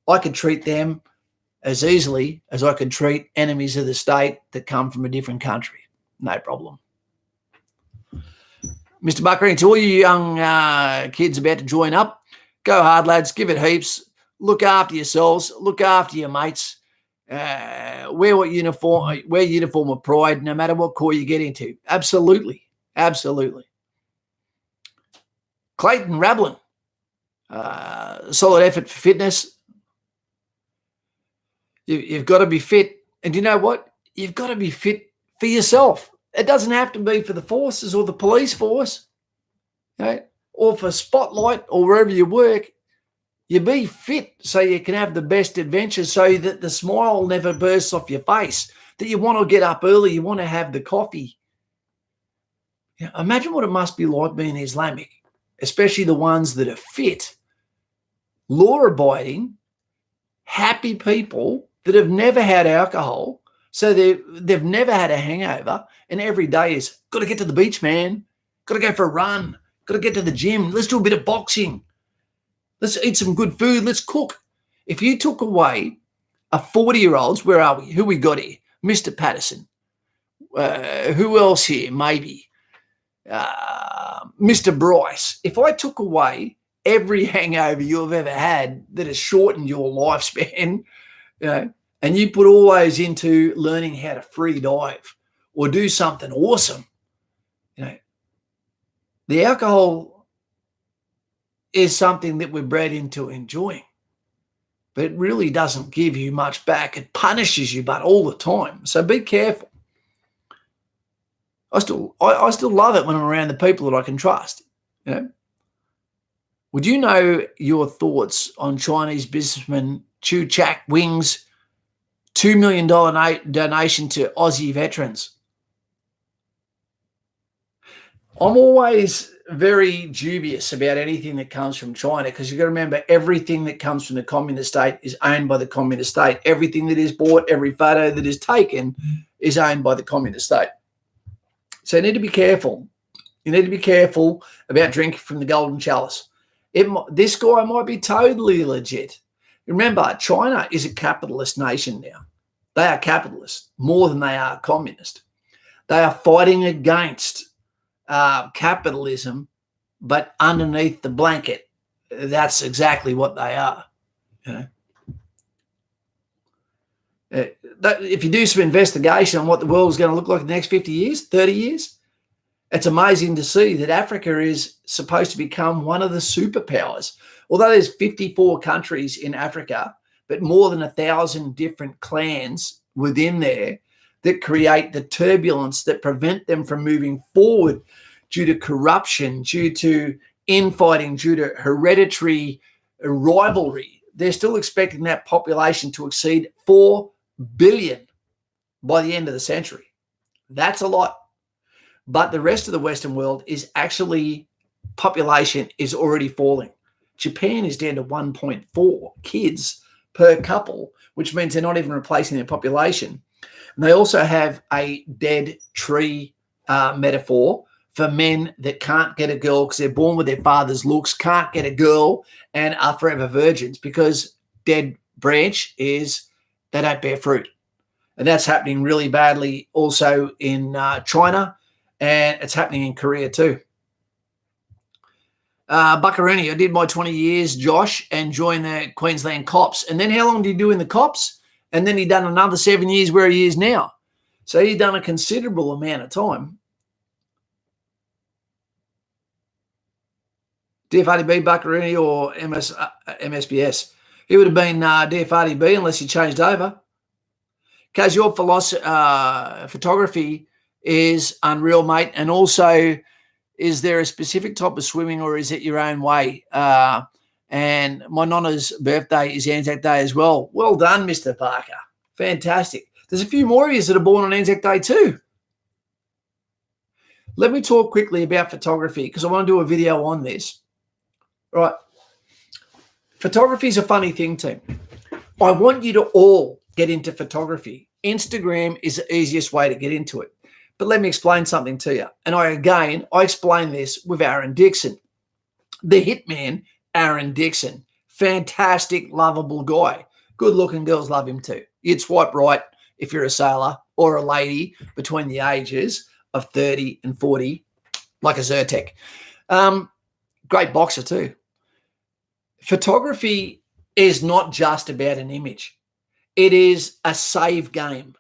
I could treat them as easily as I could treat enemies of the state that come from a different country. No problem. Mr. Buckery, to all you young kids about to join up, go hard, lads. Give it heaps. Look after yourselves. Look after your mates. Wear uniform of pride, no matter what corps you get into. Absolutely. Absolutely. Clayton Rablin, solid effort for fitness. You've got to be fit. And you know what? You've got to be fit for yourself. It doesn't have to be for the forces or the police force, or for Spotlight or wherever you work. You be fit so you can have the best adventures, so that the smile never bursts off your face, that you want to get up early, you want to have the coffee. Imagine what it must be like being Islamic, especially the ones that are fit, law-abiding, happy people that have never had alcohol, so they've never had a hangover, and every day is, got to get to the beach, man, got to go for a run, got to get to the gym, let's do a bit of boxing, let's eat some good food, let's cook. If you took away a 40-year-olds, where are we? Who we got here? Mr. Patterson. Who else here? Maybe. Mr. Bryce. If I took away every hangover you've ever had that has shortened your lifespan, and you put all those into learning how to free dive or do something awesome, the alcohol is something that we're bred into enjoying, but it really doesn't give you much back. It punishes you, but all the time. So be careful. I still love it when I'm around the people that I can trust. Would you know your thoughts on Chinese businessman Chu Chak Wing's $2 million donation to Aussie veterans? I'm always very dubious about anything that comes from China, because you've got to remember, everything that comes from the communist state is owned by the communist state. Everything that is bought, every photo that is taken is owned by the communist state. So you need to be careful. You need to be careful about drinking from the golden chalice. This guy might be totally legit. Remember, China is a capitalist nation now. They are capitalist more than they are communist. They are fighting against capitalism, but underneath the blanket, that's exactly what they are. If you do some investigation on what the world is going to look like in the next 50 years, 30 years, it's amazing to see that Africa is supposed to become one of the superpowers. Although there's 54 countries in Africa, but more than 1,000 different clans within there that create the turbulence that prevent them from moving forward due to corruption, due to infighting, due to hereditary rivalry. They're still expecting that population to exceed 4 billion by the end of the century. That's a lot. But the rest of the Western world is actually, population is already falling. Japan is down to 1.4 kids per couple, which means they're not even replacing their population. And they also have a dead tree metaphor for men that can't get a girl because they're born with their father's looks, can't get a girl, and are forever virgins, because dead branch is they don't bear fruit. And that's happening really badly also in China, and it's happening in Korea too. Buckaruni, I did my 20 years, Josh, and joined the Queensland Cops. And then how long did he do in the Cops? And then he done another 7 years where he is now. So he's done a considerable amount of time. DFRDB, Buckaruni, or MSBS? He would have been DFRDB unless he changed over. Because your photography is unreal, mate. And also, Is there a specific type of swimming, or is it your own way? And my nonna's birthday is Anzac Day as well. Well done, Mr. Parker. Fantastic. There's a few more of you that are born on Anzac Day too. Let me talk quickly about photography because I want to do a video on this. Right. Photography is a funny thing, team. I want you to all get into photography. Instagram is the easiest way to get into it. But let me explain something to you. And I explain this with Aaron Dixon. The hitman, Aaron Dixon. Fantastic, lovable guy. Good-looking girls love him too. You'd swipe right if you're a sailor or a lady between the ages of 30 and 40, like a Zyrtec. Great boxer too. Photography is not just about an image. It is a save game.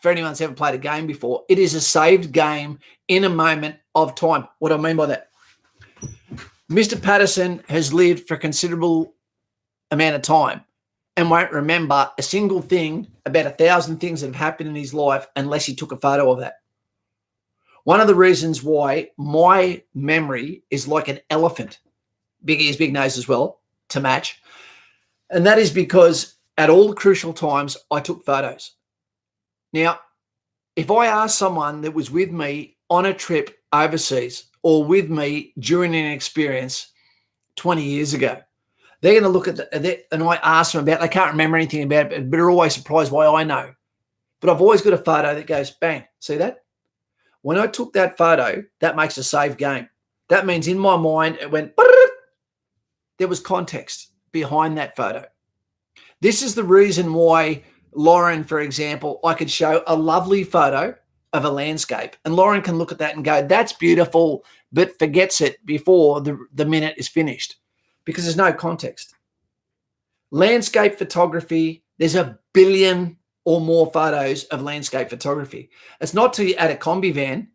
For anyone who's ever played a game before, it is a saved game in a moment of time. What do I mean by that? Mr. Patterson has lived for a considerable amount of time and won't remember a single thing about 1,000 things that have happened in his life unless he took a photo of that. One of the reasons why my memory is like an elephant, big ears, big nose as well, to match, and that is because at all the crucial times, I took photos. Now, if I asked someone that was with me on a trip overseas or with me during an experience 20 years ago, they're going to look at that, and I ask them about it. They can't remember anything about it, but they're always surprised why I know. But I've always got a photo that goes, bang, see that? When I took that photo, that makes a save game. That means in my mind, it went, there was context behind that photo. This is the reason why Lauren, for example, I could show a lovely photo of a landscape and Lauren can look at that and go, that's beautiful, but forgets it before the minute is finished because there's no context. Landscape photography, there's 1 billion or more photos of landscape photography. It's not till you're at a combi van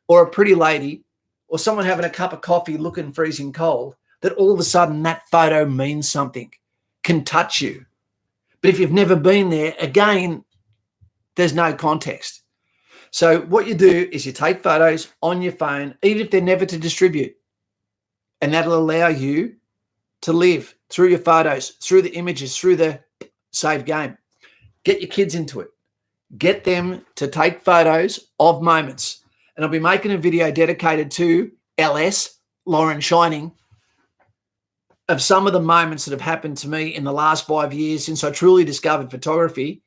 or a pretty lady or someone having a cup of coffee looking freezing cold that all of a sudden that photo means something, can touch you. But if you've never been there, again, there's no context. So what you do is you take photos on your phone, even if they're never to distribute, and that'll allow you to live through your photos, through the images, through the save game. Get your kids into it. Get them to take photos of moments. And I'll be making a video dedicated to LS, Lauren Shining, of some of the moments that have happened to me in the last 5 years since I truly discovered photography,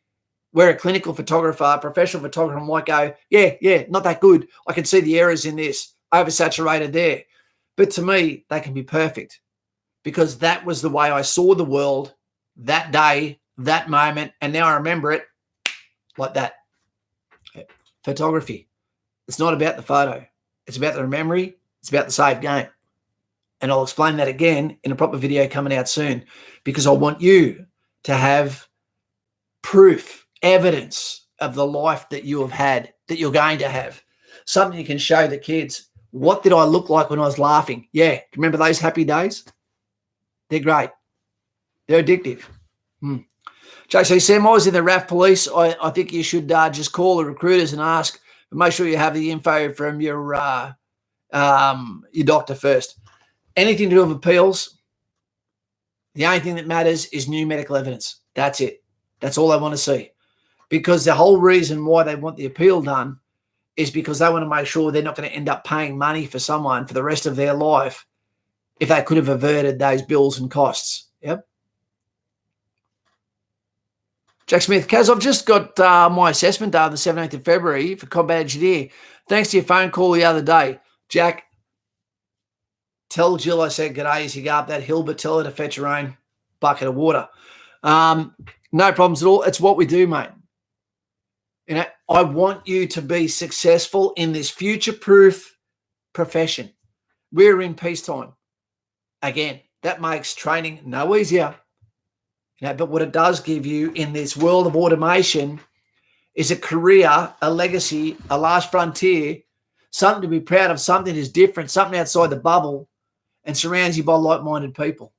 where a clinical photographer, a professional photographer might go, yeah, not that good. I can see the errors in this, oversaturated there. But to me, they can be perfect because that was the way I saw the world that day, that moment, and now I remember it like that. Photography. It's not about the photo. It's about the memory. It's about the save game. And I'll explain that again in a proper video coming out soon because I want you to have proof, evidence of the life that you have had, that you're going to have. Something you can show the kids. What did I look like when I was laughing? Yeah, remember those happy days? They're great. They're addictive. JC Sam, I was in the RAF police. I think you should just call the recruiters and ask, but make sure you have the info from your doctor first. Anything to do with appeals, the only thing that matters is new medical evidence. That's it. That's all they want to see. Because the whole reason why they want the appeal done is because they want to make sure they're not going to end up paying money for someone for the rest of their life if they could have averted those bills and costs. Yep. Jack Smith, Kaz, I've just got my assessment done the 17th of February for combat engineer. Thanks to your phone call the other day. Jack, tell Jill I said g'day as you go up that hill, but tell her to fetch her own bucket of water. No problems at all. It's what we do, mate. You know, I want you to be successful in this future-proof profession. We're in peacetime. Again, that makes training no easier. You know, but what it does give you in this world of automation is a career, a legacy, a last frontier, something to be proud of, something that is different, something outside the bubble, and surrounds you by like-minded people.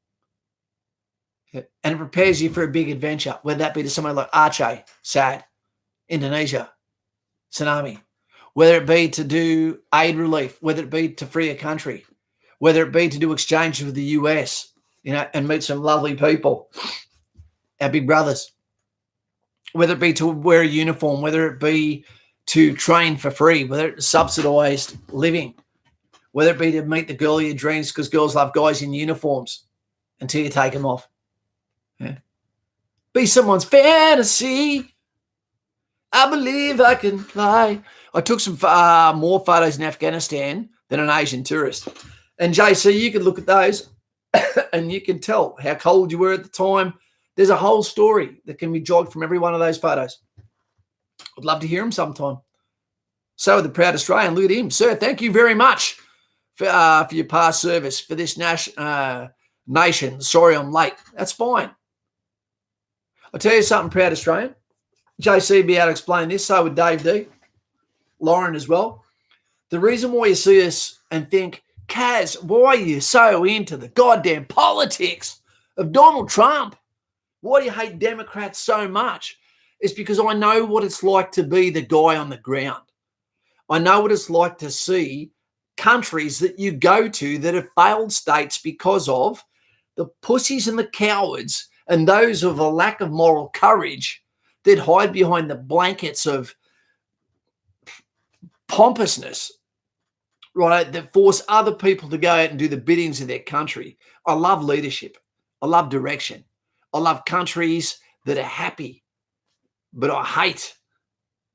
And it prepares you for a big adventure, whether that be to somewhere like Aceh, Sad, Indonesia, tsunami, whether it be to do aid relief, whether it be to free a country, whether it be to do exchange with the US, and meet some lovely people, our big brothers, whether it be to wear a uniform, whether it be to train for free, whether it's subsidized living, whether it be to meet the girl of your dreams, because girls love guys in uniforms until you take them off. Yeah. Be someone's fantasy. I believe I can fly. I took some more photos in Afghanistan than an Asian tourist. And JC, you can look at those and you can tell how cold you were at the time. There's a whole story that can be jogged from every one of those photos. I'd love to hear him sometime. So the proud Australian, look at him. Sir, thank you very much for your past service for this nation. Sorry I'm late. That's fine. I'll tell you something, proud Australian. JC be able to explain this, so would Dave D. Lauren as well. The reason why you see us and think, Kaz, why are you so into the goddamn politics of Donald Trump? Why do you hate Democrats so much? It's because I know what it's like to be the guy on the ground. I know what it's like to see countries that you go to that have failed states because of the pussies and the cowards and those of a lack of moral courage that hide behind the blankets of pompousness, right, that force other people to go out and do the biddings of their country. I love leadership. I love direction. I love countries that are happy, but I hate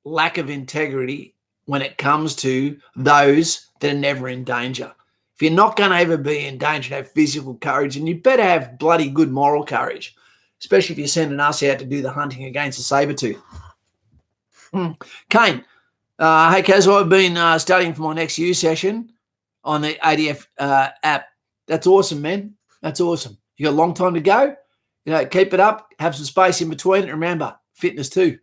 lack of integrity when it comes to those that are never in danger. If you're not going to ever be in danger, have physical courage, and you better have bloody good moral courage, especially if you're sending us out to do the hunting against the saber-tooth. Kane, hey, Kaz, I've been studying for my next U session on the ADF app. That's awesome, man. That's awesome. You got a long time to go. Keep it up. Have some space in between. And remember, fitness too.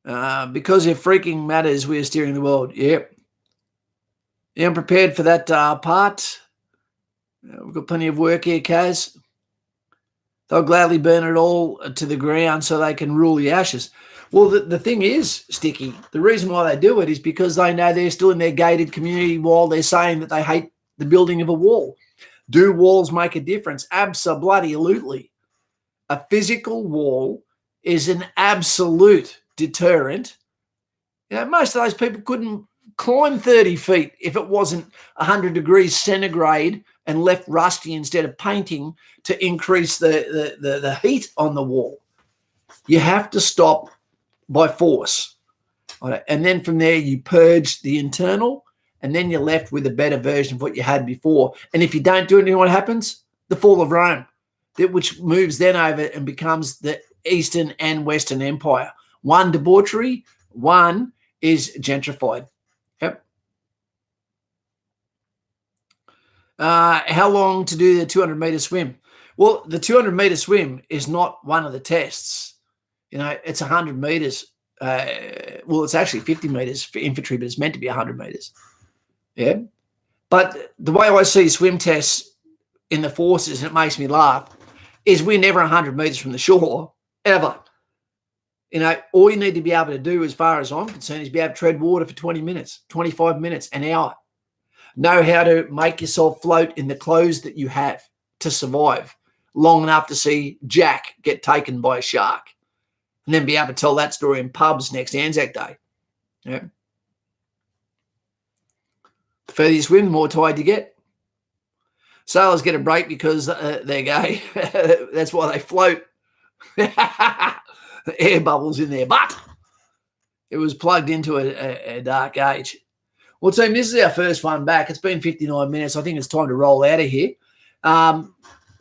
Because it freaking matters, we are steering the world. Yep. Yeah, I'm prepared for that part. We've got plenty of work here, Kaz. They'll gladly burn it all to the ground so they can rule the ashes. Well, the thing is, Sticky, the reason why they do it is because they know they're still in their gated community while they're saying that they hate the building of a wall. Do walls make a difference? Absolutely. A physical wall is an absolute deterrent. Most of those people couldn't climb 30 feet if it wasn't 100 degrees centigrade and left rusty instead of painting to increase the heat on the wall. You have to stop by force. And then from there, you purge the internal, and then you're left with a better version of what you had before. And if you don't do anything, what happens? The fall of Rome, which moves then over and becomes the Eastern and Western Empire. One debauchery, one is gentrified. Yep. How long to do the 200-meter swim? Well, the 200-meter swim is not one of the tests. It's 100 meters. Well, it's actually 50 meters for infantry, but it's meant to be 100 meters. Yeah. But the way I see swim tests in the forces, and it makes me laugh, is we're never 100 meters from the shore, ever. All you need to be able to do, as far as I'm concerned, is be able to tread water for 20 minutes, 25 minutes, an hour. Know how to make yourself float in the clothes that you have to survive long enough to see Jack get taken by a shark, and then be able to tell that story in pubs next Anzac Day. Yeah. The further you swim, the more tired you get. Sailors get a break because they're gay. That's why they float. Air bubbles in their butt. It was plugged into a dark age. Well, team, this is our first one back. It's been 59 minutes. I think it's time to roll out of here.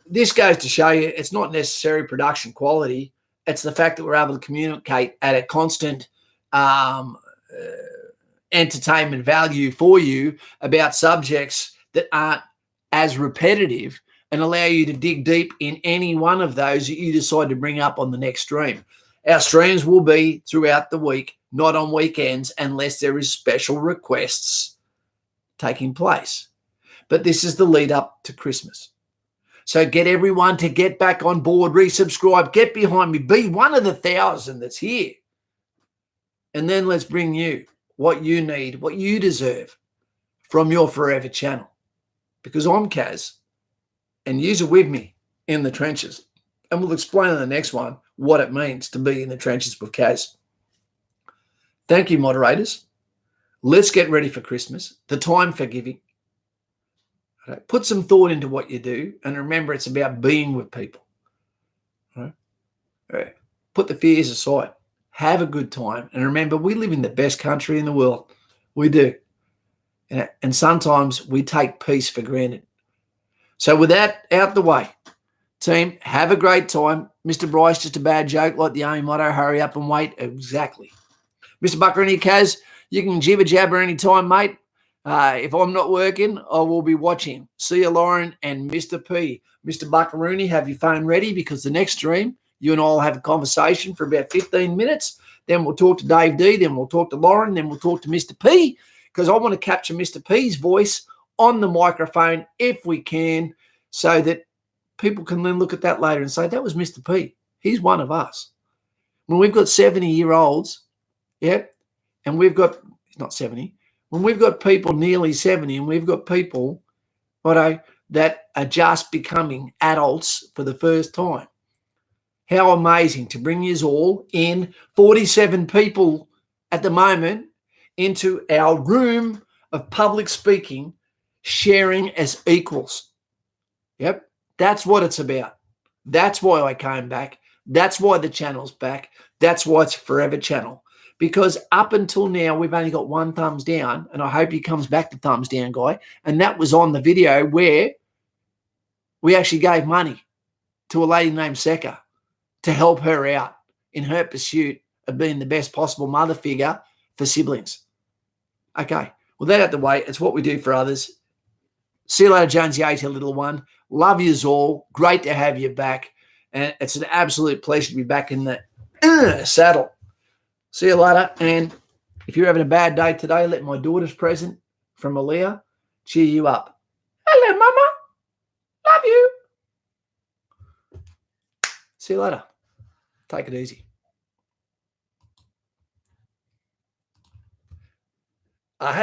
This goes to show you it's not necessarily production quality. It's the fact that we're able to communicate at a constant entertainment value for you about subjects that aren't as repetitive and allow you to dig deep in any one of those that you decide to bring up on the next stream. Our streams will be throughout the week, not on weekends, unless there is special requests taking place. But this is the lead up to Christmas. So get everyone to get back on board, resubscribe, get behind me, be one of the 1,000 that's here. And then let's bring you what you need, what you deserve from your Forever channel. Because I'm Kaz, and you're with me in the trenches. And we'll explain in the next one what it means to be in the trenches with Kaz. Thank you, moderators. Let's get ready for Christmas, the time for giving. Okay. Put some thought into what you do, and remember it's about being with people. All right. Put the fears aside. Have a good time. And remember, we live in the best country in the world. We do. And sometimes we take peace for granted. So with that out the way, team, have a great time. Mr. Bryce, just a bad joke like the Army motto, hurry up and wait. Exactly. Mr. Buckaroo, Kaz, you can jibber jabber anytime, mate. If I'm not working, I will be watching. See you, Lauren and Mr. P. Mr. Buckaroo, have your phone ready because the next stream, you and I will have a conversation for about 15 minutes. Then we'll talk to Dave D. Then we'll talk to Lauren. Then we'll talk to Mr. P because I want to capture Mr. P's voice on the microphone if we can so that people can then look at that later and say, that was Mr. P. He's one of us. When we've got 70-year-olds, yeah, and we've got, he's not 70, when we've got people nearly 70 and we've got people that are just becoming adults for the first time. How amazing to bring you all in, 47 people at the moment, into our room of public speaking, sharing as equals. Yep, that's what it's about. That's why I came back. That's why the channel's back. That's why it's Forever Channel. Because up until now, we've only got one thumbs down, and I hope he comes back to thumbs down, guy. And that was on the video where we actually gave money to a lady named Seka to help her out in her pursuit of being the best possible mother figure for siblings. Okay, well, that out the way. It's what we do for others. See you later, Jonesy 80, little one. Love yous all. Great to have you back. And it's an absolute pleasure to be back in the saddle. See you later. And if you're having a bad day today, let my daughter's present from Aaliyah cheer you up. Hello, Mama. Love you. See you later. Take it easy. I had